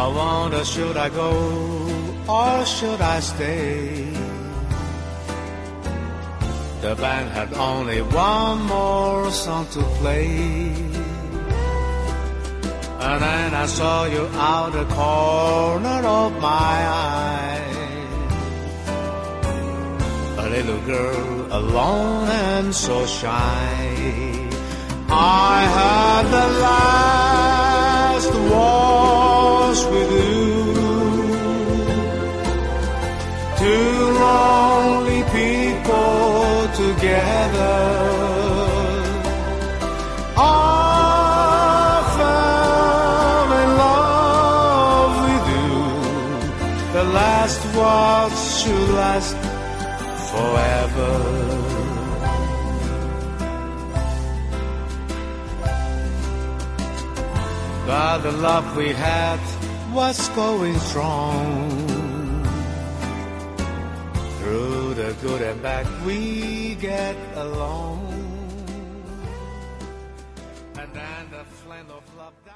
I wonder, should I go or should I stay? The band had only one more song to play, and then I saw you out the corner of my eye, a little girl alone and so shy. I had the last waltz with you, two lonely people together. I fell in love with you. The last waltz should last forever. But the love we had was going strong. Through the good and bad we get along. And then the flame of love died.